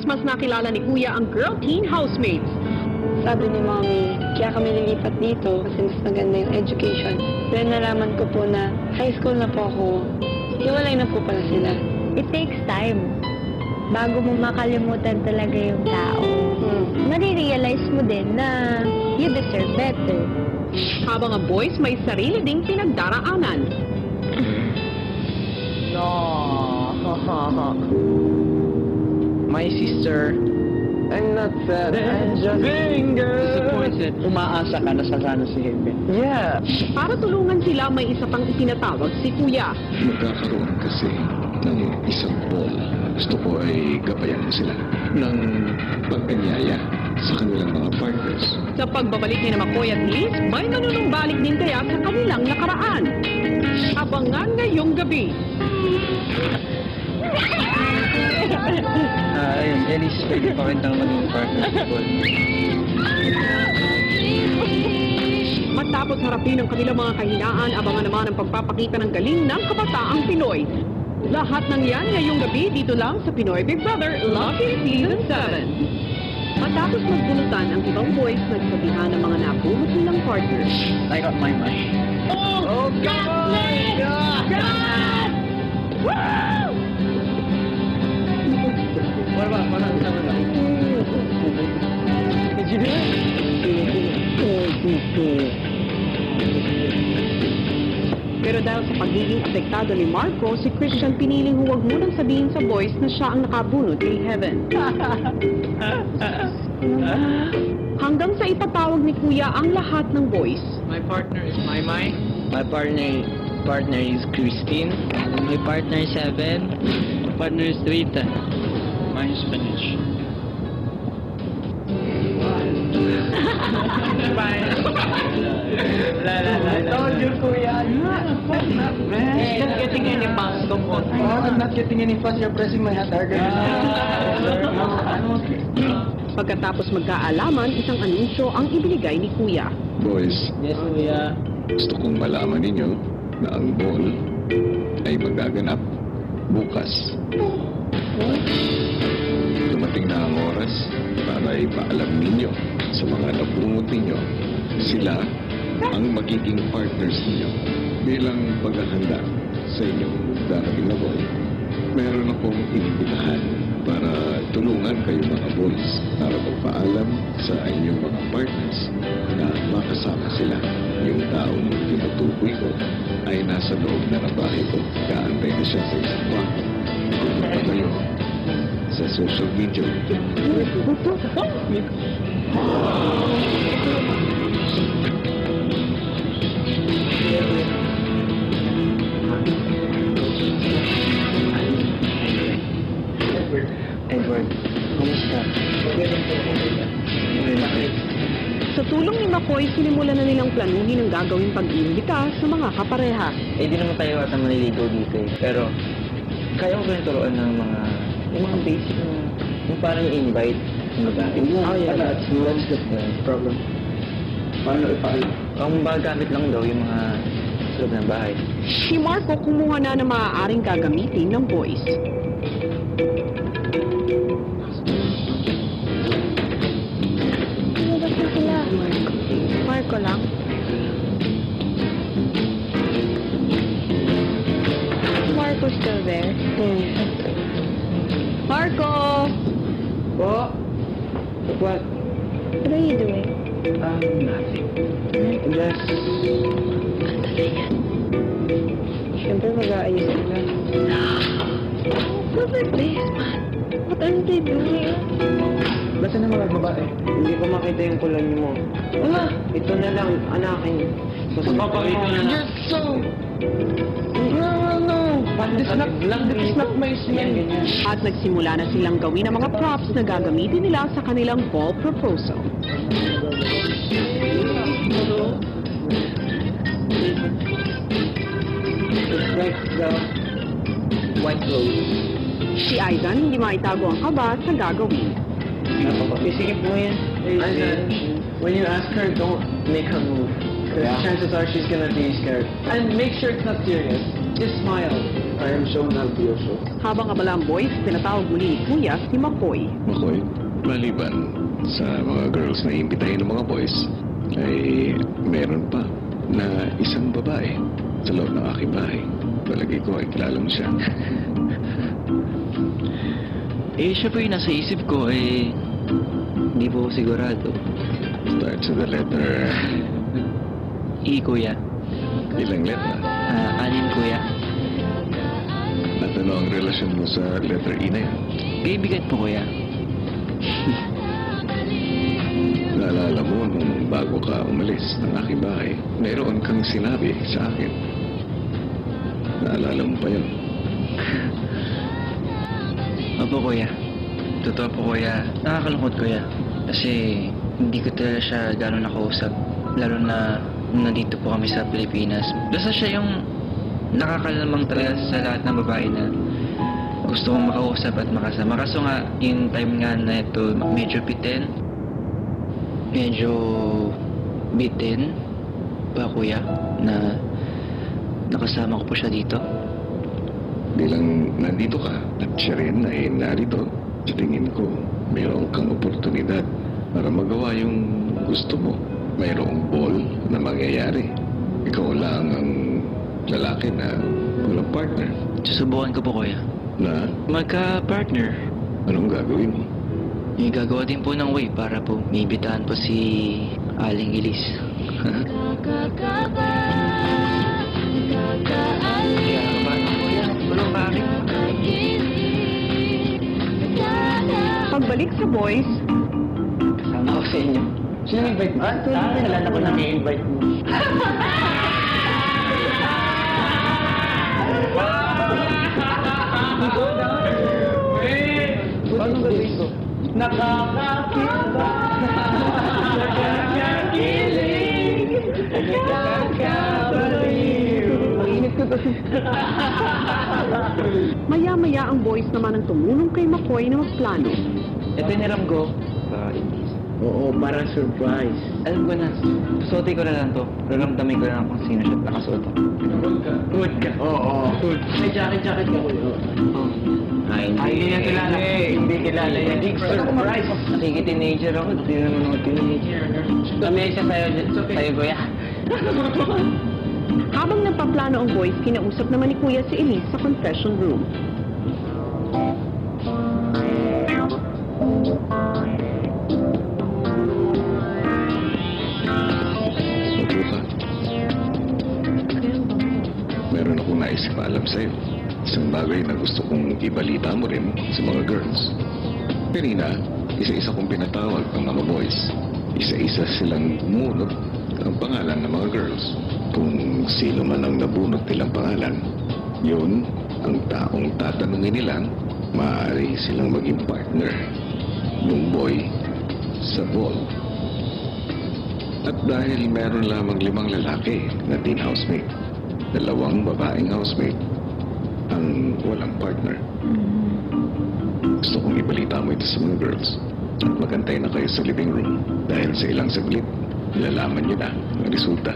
Mas nakilala ni Kuya ang girl-teen housemates. Sabi ni Mommy, kaya kami lilipat dito kasi mas maganda yung education. Then nalaman ko po na high school na po ako, hiwalay na po pala sila. It takes time. Bago mo makalimutan talaga yung tao, marirealize mo din na you deserve better. Habang ang boys may sarili ding pinagdaraanan. No. My sister, I'm not sad. I'm just disappointed. Umaasa ka na sana si Heaven. Yeah. Para tulungan sila, may isa pang itinatawag si Kuya. Magkakaroon kasi ng isang ball. Gusto ko ay gabayan mo sila ng pagkanyaya sa kanilang mga partners. Sa pagbabalik ni McCoy at Liz, may nanunumbalik din kaya sa kanilang nakaraan. Abangan ngayong gabi. Ayun, Elise, pwede pa rin kang maging partner sa ball. Matapos harapin ang kanilang mga kahinaan, abangan naman ang pagpapakita ng galing ng kabataang Pinoy. Lahat ng yan ngayong gabi dito lang sa Pinoy Big Brother Lucky Season 7. Matapos magbunutan ang ibang boys, nagsabihan ng mga nabunot nilang partners. I got my money. Oh, God! God! Woo! What about parang sama lang? Did you do it? Pero dahil sa pagiging apektado ni Marco, si Christian piniling huwag munang sabihin sa boys na siya ang nakabunot kay Heaven. Hanggang sa ipatawag ni Kuya ang lahat ng boys. My partner is Maymay. My partner is Christine. My partner is Seven. My partner is Rita. Mine is Spanish. I told you, Kuya. He's not getting any pass. Come on. I'm not getting any fuss. You're pressing my hat harder. Pagkatapos magkaalaman, isang anunsyo ang ibinigay ni Kuya. Boys, Yes, Kuya. gusto kong malaman ninyo na ang ball ay magaganap bukas. Dumating na ang oras para ipaalam ninyo sa mga nabungot ninyo sila ang magiging partners ninyo. Bilang paghahanda sa inyong darating na ball, meron akong inibitahan para tulungan kayo mga boys para magpaalam sa inyong mga partners na makasama sila. Yung taong tinutukoy ko ay nasa loob na ng bahay ko. Kaantay na siya sa isang kwarto. Pumunta kayo sa social media. Edward, kumusta? Sa tulong ni McCoy, sinimulan na nilang planuhin ang gagawing pag-iimbita sa mga kapareha. Eh, di naman tayo ata maliligaw dito eh. Pero, kaya ko ba yung turuan ng yung mga basic na, yung parang invite. Oh yeah, that's the problem. Paano ipaalam? Ang magagamit lang daw yung mga sa loob ng bahay. Si Marco kumuha na ng maaaring gagamitin ng boys. Ano ba sila? Marco lang? Marco still there? Marco! Oh! What? What are you doing? Nothing. Just... Siyempre mag-aayos sila. Look at this, man. What are they doing? Basta na mga babae. Hindi ko makita yung kulay mo. Wala! Ito na lang, anakin. Papakita na lang. You're so... No. This is not my smell. At nagsimula na silang gawin ang mga props na gagamitin nila sa kanilang ball proposal. It's like the white rose. Si Aidan hindi maitago ang kaba sa gagawin. Isikip mo yan. When you ask her, don't make her move. Because chances are she's gonna be scared. And make sure it's not serious. Just smile. I am Sean Albioso. Habang abala ang boys, tinatawag muli ni Kuya si McCoy. Makoy, maliban sa mga girls na iimbitahin ng mga boys, ay meron pa na isang babae sa loob ng aking bahay. Palagi ko ay kilala mo siya. Siya po yung nasa isip ko, hindi po sigurado. Starts with the letter... Kuya. Ilang letra? 6, Kuya. At ano ang relasyon mo sa letter E na yun? Kaibigan po, Kuya. Naalala mo nung bago ka umalis ng aking bahay, mayroon kang sinabi sa akin. Naalala mo pa yun? Opo, Kuya. Totoo po, Kuya. Nakakalungkot, Kuya. Kasi hindi ko talaga siya gano'n nakausap. Lalo na nandito po kami sa Pilipinas. Basta siya yung nakakalamang talaga sa lahat ng babae na gusto kong makausap at makasama. Kaso nga, yung time nga na ito, medyo bitin. Medyo bitin ba, Kuya, na nakasama ko po siya dito. Bilang nandito ka at siya rin ay narito, sa tingin ko, mayroon kang oportunidad para magawa yung gusto mo. Mayroong ball na mangyayari. Ikaw lang ang lalaki na walang partner. Susubukan ko po, Kuya. Na, Magka-partner. anong gagawin mo? May gagawa din po ng way para po maibitahan po si Aling Elise. Pagbalik sa boys, Kasama ko sa inyo. Sino invite mo? Nalala ko na may invite mo. Paano gawin ko? Nakakakiba, nakakakilig, nakakabaliw. Mainit ko to. maya-maya ang boys naman ang tumulong kay McCoy na magplano. Ito yung niram ko. Oo, parang surprise. Alam ko na, susuotin ko na lang to. Raramdamin ko na lang kung sino siya nakasuot. Good ka. Oo. Good. May jacket ka ko. Ay, hindi niya kilala. Hindi kilala yan. Big surprise. Nakiki-teenager ako, hindi naman ako teenager. Kami siya sa'yo, kuya. Habang nagpaplano ang boys, kinausap naman ni Kuya si Elise sa confession room. Upo ka. Meron akong nais paalam sa'yo. Isang bagay na gusto kong ibalita mo rin sa mga girls. Kanina, isa-isa kong pinatawag ang mga boys. Isa-isa silang bumunot ang pangalan ng mga girls. Kung sino man ang nabunot nilang pangalan, yun ang taong tatanungin nila, maaari silang maging partner ng boy sa ball. At dahil meron lamang 5 lalaki na teen housemate, 2 babaeng housemate ang walang partner. Gusto kong ibalita mo ito sa mga girls at magantay na kayo sa living room dahil sa ilang saglit, lalaman nyo na ang resulta.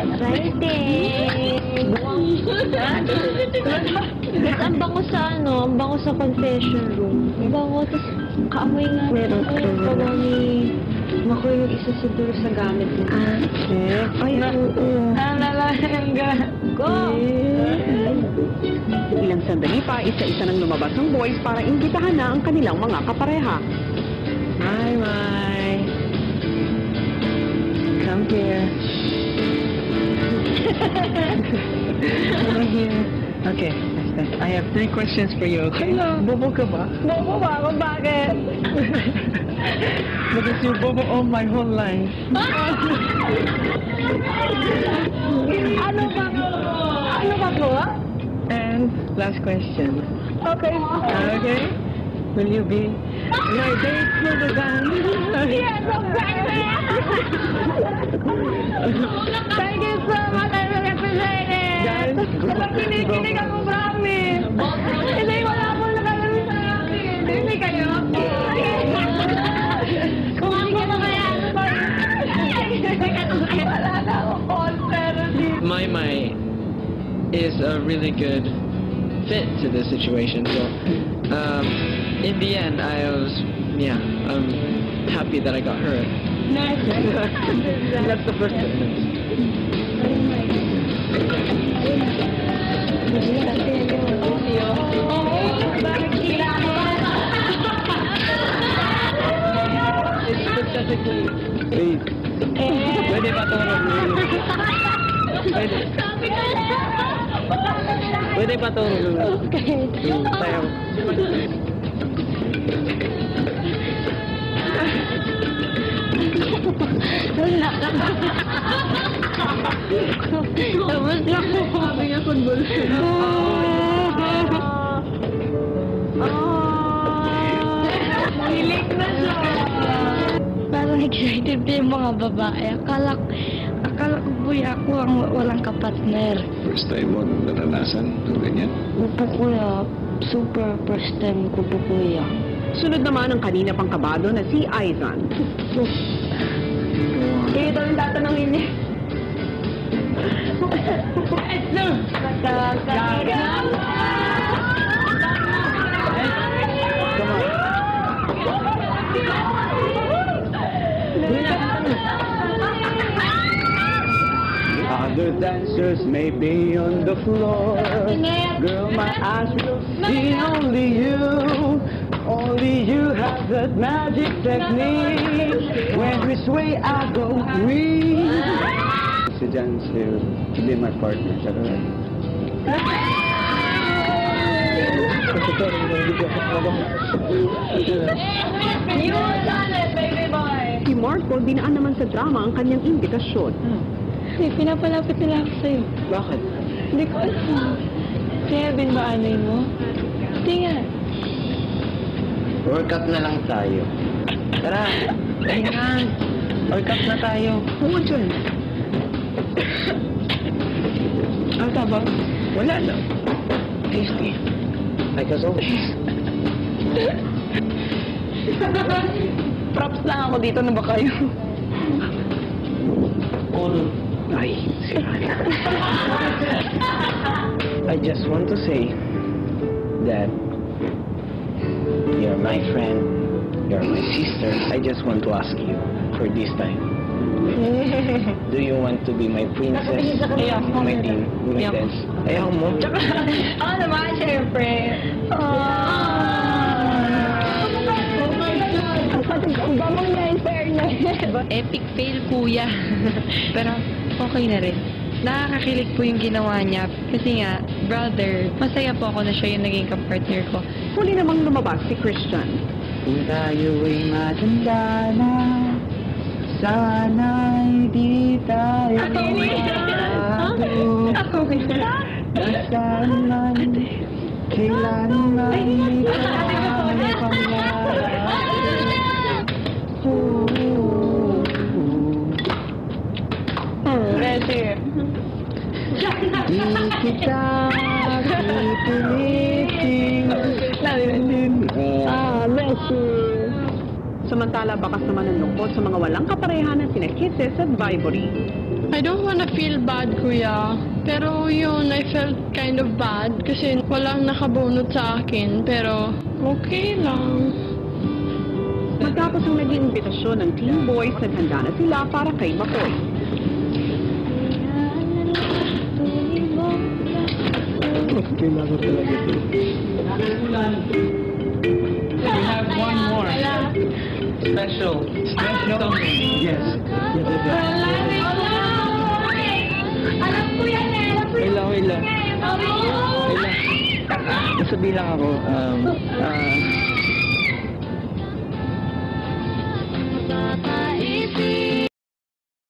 Exciting! Ang bango sa ang bango sa confession room. Ang bango, tapos kaamoy nga. Meron Ay, ka. bago ni Makoy yung isa siguro sa gamit mo. Ay, oo. Go! Ilang sandali pa, isa-isa nang lumabas ang boys para imbitahan na ang kanilang mga kapareha. Hi, Mai. Come here. Come here. Okay, I have 3 questions for you, okay? Hello. Bobo ka ba? Bobo ba ako? Bakit? Because you bobo all my whole life. Ano ba? Ano ba ko? And last question. Okay. Okay? Will you be my date for the band? Yes, of course. Thank you so much. I will appreciate it. Guys, Kapag kinikinig ako, promise. Hindi, wala akong nakalawin sa akin. Hindi kayo. Kung hindi ka na kaya, wala na akong call, pero di. My is a really good fit to the situation. So, in the end, I'm happy that I got her. That's the first thing. Specifically, please. Pwede ba turun? Pwede ba turun? Okay. Tayo. Tapos lang po sabi nga convulsion. Hilig na siya. Parang excited pa yung mga babae. Akala ko buya ako ang walang kapartner. First time mo naranasan ito ganyan? Upo kuya, super first time ko po kuya. Sunod naman ang kanina pang kabado na si Aizan. Kayo daw yung tatanungin niya. Other dancers may be on the floor. Girl, my eyes will see only you. Only you have that magic technique. When we sway, I go weak. Si Jan will be my partner. Is that right? You done it, baby boy! Si Marco dinaan naman sa drama ang kanyang imbitasyon. Pinapalapit nila ako sa'yo. Bakit? Hindi ko alam. Si Evan ba anay mo? Hindi nga. Workout na lang tayo. Tara, hingan. Workout na tayo. Oo, dyan. Ang taba? Wala lang. Tasty. Like as always. Props lang ako dito na ba kayo? Ay, I just want to say that you're my friend, you're my sister. I just want to ask you for this time. Do you want to be my princess? Ayoko. My team, my Ayoko. dance? Ayaw mo? Oo naman, syempre. Ang bamang na in fairness. Epic fail, kuya. Pero okay na rin. Nakakakilig po yung ginawa niya. Kasi nga, brother, masaya po ako na siya yung naging kapartner ko. Huli namang lumabas si Christian. Kung tayo ay matanda na, sana'y di tayo mabago. Saan man, kailan man, ito ang pangyayari. Ready. Di kita pipilitin. Samantala, bakas naman ang lungkot sa mga walang kapareha na sina Kisses at Vibory. I don't wanna feel bad, kuya. Pero yun, I felt kind of bad kasi walang nakabunot sa akin. Pero okay lang. Matapos ang naging imbitasyon ng Team Boys, naghanda na sila para kay Makoy. Kailangan talaga ito. We have one more. Special. Special? Yes. Alam ko yan eh. Wait lang. Nasa bilang ako.